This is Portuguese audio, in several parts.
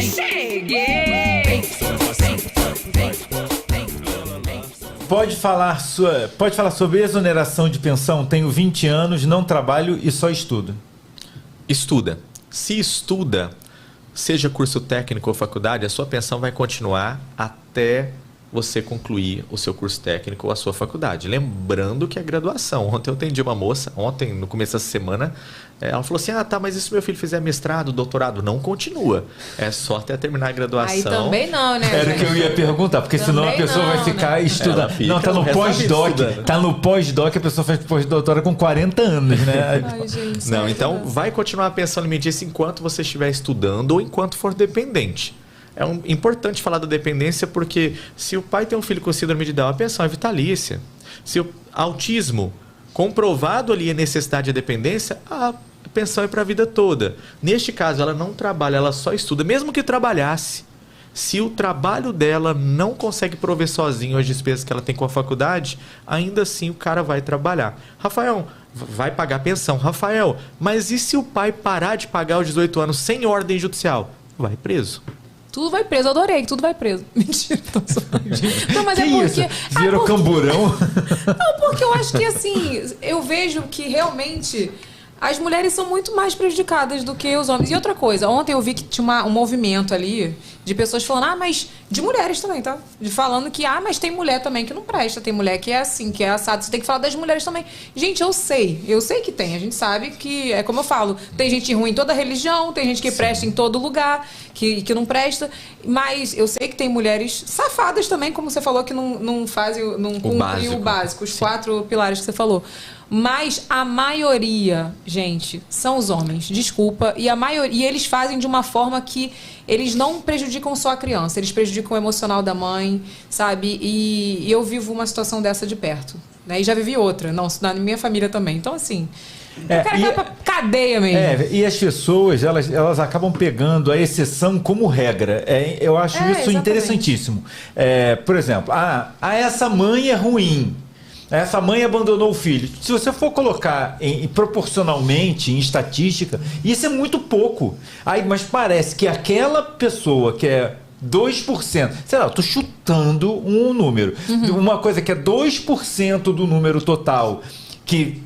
Cheguei! Pode falar sobre exoneração de pensão? Tenho 20 anos, não trabalho e só estudo. Estuda. Se estuda, seja curso técnico ou faculdade, a sua pensão vai continuar até você concluir o seu curso técnico ou a sua faculdade. Lembrando que é graduação. Ontem eu atendi uma moça, no começo dessa semana, ela falou assim, mas e se meu filho fizer mestrado, doutorado? Não continua. É só até terminar a graduação. Aí também não, né? Era o que eu ia perguntar, porque também senão a pessoa vai ficar estudando. Não, tá no pós-doc. Tá no pós-doc, a pessoa faz pós-doutora com 40 anos, né? Ai, gente, não, então vai continuar a pensão alimentícia enquanto você estiver estudando ou enquanto for dependente. É importante falar da dependência porque se o pai tem um filho com síndrome de Down, a pensão é vitalícia. Se o autismo comprovado ali a necessidade de dependência, a pensão é para a vida toda. Neste caso, ela não trabalha, ela só estuda. Mesmo que trabalhasse, se o trabalho dela não consegue prover sozinho as despesas que ela tem com a faculdade, ainda assim o cara vai trabalhar. Rafael, vai pagar pensão. Rafael, mas e se o pai parar de pagar aos 18 anos sem ordem judicial? Vai preso. Tudo vai preso, eu adorei que tudo vai preso. Mentira, tô zoando. Não, mas que é porque... Isso? Virou camburão? Não, porque eu acho que assim, eu vejo que realmente as mulheres são muito mais prejudicadas do que os homens. E outra coisa, ontem eu vi que tinha um movimento ali de pessoas falando, mas de mulheres também, tá? Falando que, mas tem mulher também que não presta, tem mulher que é assim, que é assado, você tem que falar das mulheres também. Gente, eu sei que tem, a gente sabe que, é como eu falo, tem gente ruim em toda religião, tem gente que presta em todo lugar, que não presta, mas eu sei que tem mulheres safadas também, como você falou, que não fazem, não cumprem o básico, os 4 pilares que você falou. Mas a maioria, gente, são os homens, desculpa, e eles fazem de uma forma que eles não prejudicam só a criança, eles prejudicam o emocional da mãe, sabe? E eu vivo uma situação dessa de perto, né? E já vivi outra, na minha família também. Então, assim, o cara vai pra cadeia mesmo. E as pessoas, elas acabam pegando a exceção como regra. Eu acho isso exatamente. interessantíssimo. Por exemplo, essa mãe é ruim. Essa mãe abandonou o filho. Se você for colocar proporcionalmente, em estatística, isso é muito pouco. Mas parece que aquela pessoa que é 2%, sei lá, eu estou chutando um número. Uma coisa que é 2% do número total, que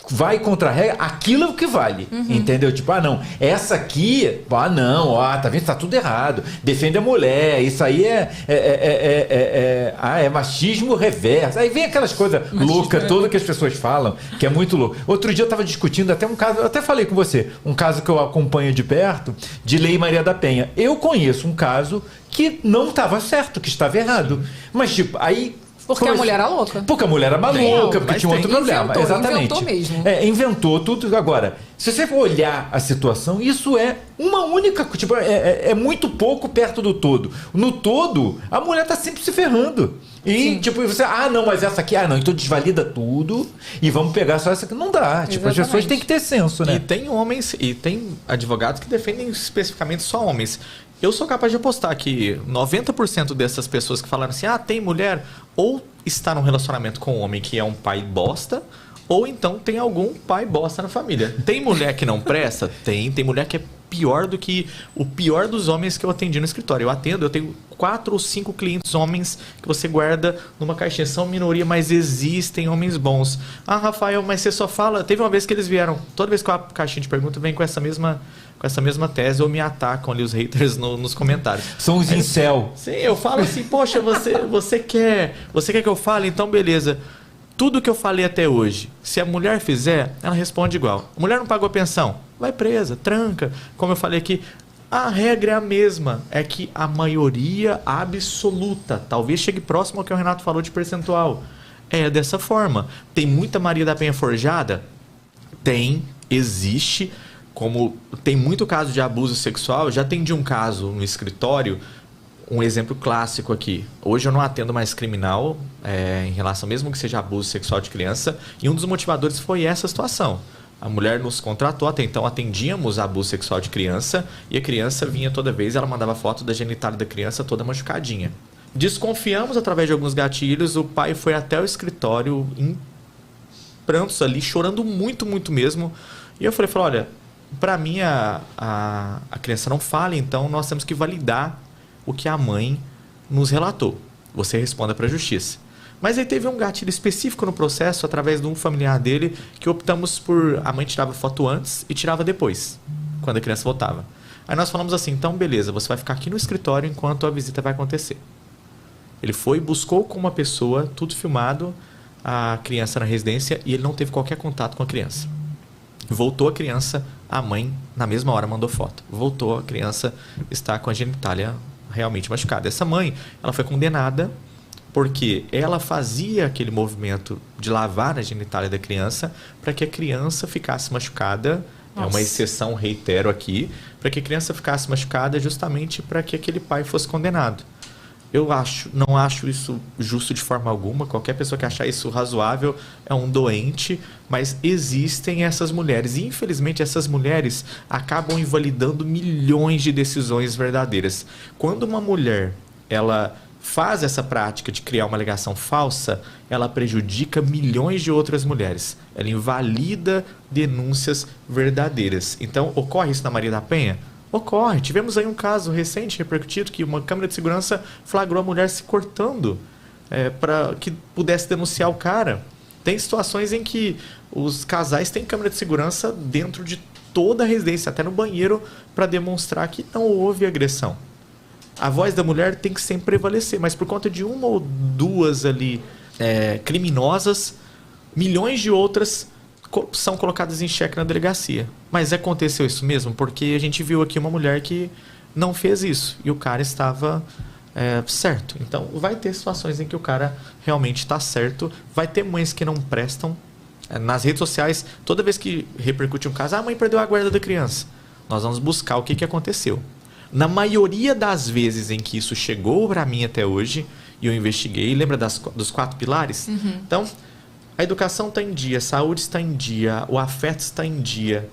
vai contra a regra, aquilo é o que vale, entendeu? Tipo, não, essa aqui, tá vendo, tá tudo errado, defende a mulher, isso aí é machismo reverso, aí vem aquelas coisas loucas todas que as pessoas falam, que é muito louco. Outro dia eu estava discutindo até um caso, eu até falei com você, um caso que eu acompanho de perto, de Lei Maria da Penha. Eu conheço um caso que não estava certo, que estava errado, mas tipo, aí... Porque a mulher era louca. Porque a mulher era maluca, porque tinha outro problema. Exatamente. Inventou mesmo. Inventou tudo. Agora, se você for olhar a situação, isso é uma única... Tipo, é muito pouco perto do todo. No todo, a mulher tá sempre se ferrando. E, tipo, você... não, mas essa aqui... não, então desvalida tudo e vamos pegar só essa aqui. Não dá. Tipo, as pessoas têm que ter senso, né? E tem homens, e tem advogados que defendem especificamente só homens. Eu sou capaz de apostar que 90% dessas pessoas que falaram assim, tem mulher, ou está num relacionamento com um homem que é um pai bosta, ou então tem algum pai bosta na família. Tem mulher que não presta? Tem mulher que é pior do que o pior dos homens que eu atendi no escritório. Eu tenho 4 ou 5 clientes homens que você guarda numa caixinha. São minoria, mas existem homens bons. Rafael, mas você só fala... Teve uma vez que eles vieram, toda vez que a caixinha de pergunta vem com essa mesma tese, ou me atacam ali os haters nos comentários. São os incel. Sim, eu falo assim, poxa, você quer que eu fale? Então beleza. Tudo que eu falei até hoje, se a mulher fizer, ela responde igual. A mulher não pagou a pensão? Vai presa, tranca. Como eu falei aqui, a regra é a mesma. É que a maioria absoluta, talvez chegue próximo ao que o Renato falou de percentual, é dessa forma. Tem muita Maria da Penha forjada? Existe. Como tem muito caso de abuso sexual, eu já atendi um caso no escritório, um exemplo clássico aqui. Hoje eu não atendo mais criminal em relação, mesmo que seja abuso sexual de criança, e um dos motivadores foi essa situação. A mulher nos contratou, até então atendíamos abuso sexual de criança, e a criança vinha toda vez, ela mandava foto da genitália da criança toda machucadinha. Desconfiamos através de alguns gatilhos, o pai foi até o escritório em prantos ali, chorando muito, muito mesmo, e eu falei, olha, para mim, a criança não fala, então nós temos que validar o que a mãe nos relatou. Você responda para a justiça. Mas aí teve um gatilho específico no processo, através de um familiar dele, que optamos por... A mãe tirava foto antes e tirava depois, quando a criança voltava. Aí nós falamos assim, então beleza, você vai ficar aqui no escritório enquanto a visita vai acontecer. Ele foi, buscou com uma pessoa, tudo filmado, a criança na residência, e ele não teve qualquer contato com a criança. Voltou a criança, a mãe, na mesma hora, mandou foto. Voltou, a criança está com a genitália realmente machucada. Essa mãe, ela foi condenada porque ela fazia aquele movimento de lavar a genitália da criança para que a criança ficasse machucada. Nossa. É uma exceção, reitero aqui, para que a criança ficasse machucada justamente para que aquele pai fosse condenado. Não acho isso justo de forma alguma. Qualquer pessoa que achar isso razoável é um doente, mas existem essas mulheres. E, infelizmente, essas mulheres acabam invalidando milhões de decisões verdadeiras. Quando uma mulher ela faz essa prática de criar uma alegação falsa, ela prejudica milhões de outras mulheres. Ela invalida denúncias verdadeiras. Então, ocorre isso na Maria da Penha? Ocorre. Tivemos aí um caso recente, repercutido, que uma câmera de segurança flagrou a mulher se cortando para que pudesse denunciar o cara. Tem situações em que os casais têm câmera de segurança dentro de toda a residência, até no banheiro, para demonstrar que não houve agressão. A voz da mulher tem que sempre prevalecer, mas por conta de uma ou duas ali criminosas, milhões de outras são colocadas em xeque na delegacia. Mas aconteceu isso mesmo? Porque a gente viu aqui uma mulher que não fez isso e o cara estava certo. Então vai ter situações em que o cara realmente está certo, vai ter mães que não prestam. Nas redes sociais, toda vez que repercute um caso, a mãe perdeu a guarda da criança. Nós vamos buscar o que aconteceu. Na maioria das vezes em que isso chegou para mim até hoje, e eu investiguei, lembra dos 4 pilares? Uhum. Então, a educação está em dia, a saúde está em dia, o afeto está em dia,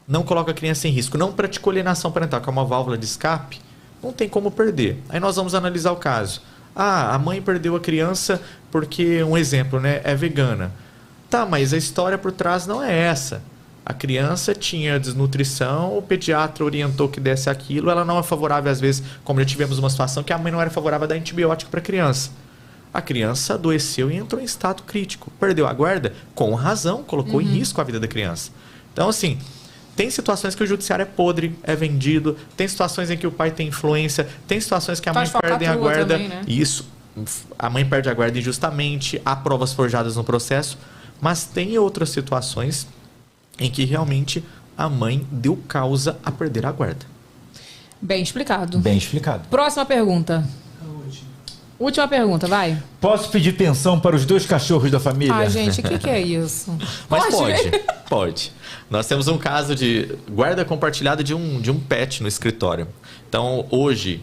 não coloca a criança em risco, não praticou alienação parental, que é uma válvula de escape, não tem como perder. Aí nós vamos analisar o caso. A mãe perdeu a criança porque, um exemplo, né, é vegana. Tá, mas a história por trás não é essa. A criança tinha desnutrição, o pediatra orientou que desse aquilo, ela não é favorável, às vezes, como já tivemos uma situação que a mãe não era favorável a dar antibiótico para a criança. A criança adoeceu e entrou em estado crítico. Perdeu a guarda? Com razão, colocou em risco a vida da criança. Então, assim, tem situações que o judiciário é podre, é vendido, tem situações em que o pai tem influência, tem situações que a mãe perde a guarda. Também, né? Isso, a mãe perde a guarda injustamente, há provas forjadas no processo, mas tem outras situações em que realmente a mãe deu causa a perder a guarda. Bem explicado. Bem explicado. Próxima pergunta. Última pergunta, vai. Posso pedir pensão para os 2 cachorros da família? Ah, gente, o que é isso? Mas pode. Nós temos um caso de guarda compartilhada de um pet no escritório. Então, hoje,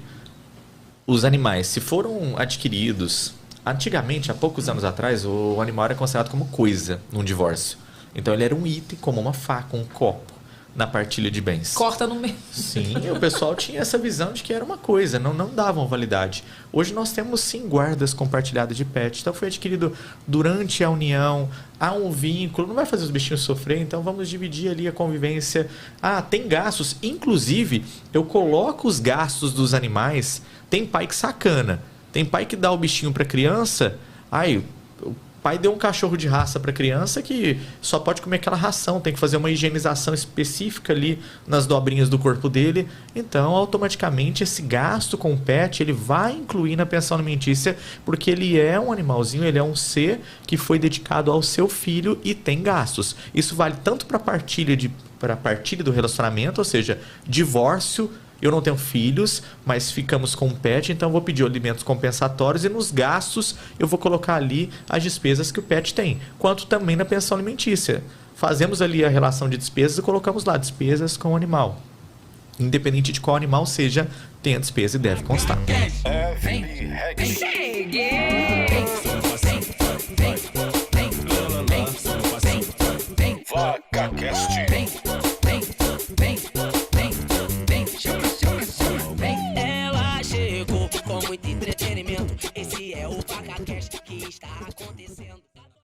os animais, se foram adquiridos... Antigamente, há poucos anos atrás, o animal era considerado como coisa num divórcio. Então ele era um item, como uma faca, um copo, na partilha de bens. Corta no meio. Sim, o pessoal tinha essa visão de que era uma coisa, não davam validade. Hoje nós temos sim guardas compartilhadas de pet. Então foi adquirido durante a união, há um vínculo, não vai fazer os bichinhos sofrer, então vamos dividir ali a convivência. Tem gastos, inclusive eu coloco os gastos dos animais. Tem pai que sacana, tem pai que dá o bichinho para criança, o pai deu um cachorro de raça para a criança que só pode comer aquela ração, tem que fazer uma higienização específica ali nas dobrinhas do corpo dele. Então, automaticamente, esse gasto com o pet, ele vai incluir na pensão alimentícia, porque ele é um animalzinho, ele é um ser que foi dedicado ao seu filho e tem gastos. Isso vale tanto para a partilha do relacionamento, ou seja, divórcio. Eu não tenho filhos, mas ficamos com um pet, então eu vou pedir alimentos compensatórios e nos gastos eu vou colocar ali as despesas que o pet tem, quanto também na pensão alimentícia. Fazemos ali a relação de despesas e colocamos lá despesas com o animal. Independente de qual animal seja, tem a despesa e deve constar. VacaCast.